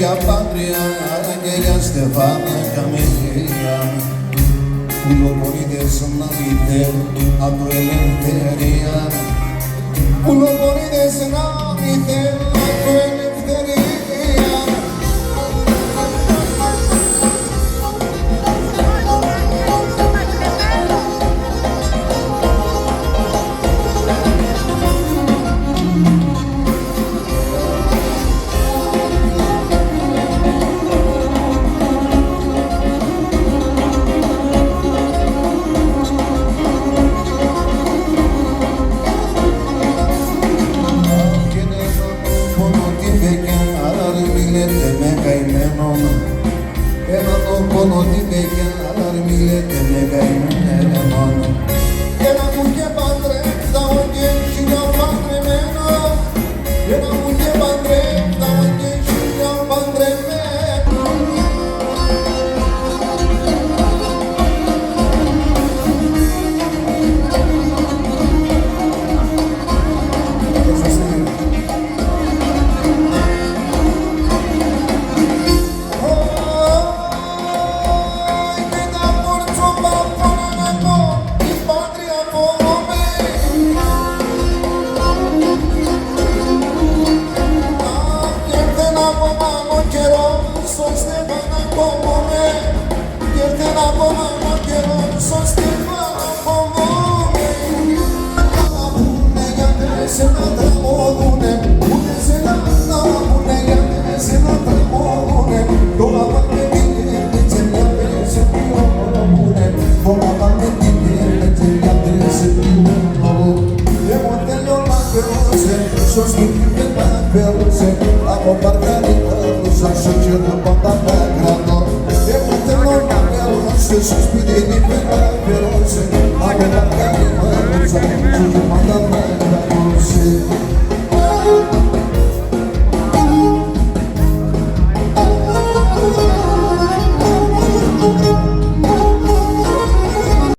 για Πάτρια και για Στεφάνια Καμιλία που λοπονίδες να δείτε από ελευθερία που λοπονίδες να δείτε από ελευθερία. Ένα το πόνο την πέκια, αλλά μη λέτε με καημένο. Ένα μου και παντρεύτα, και χιλιά παντρεμένο. Ένα μου και παντρεύτα, και χιλιά παντρεμένο. Από παρκαλίτα τους άσοχε να πατάμε κρατώ. Εγώ θέλω να μελώσαι στο σπίτι νύπε να περώσε. Από παρκαλίτα τους άσοχε να πατάμε κρατώ.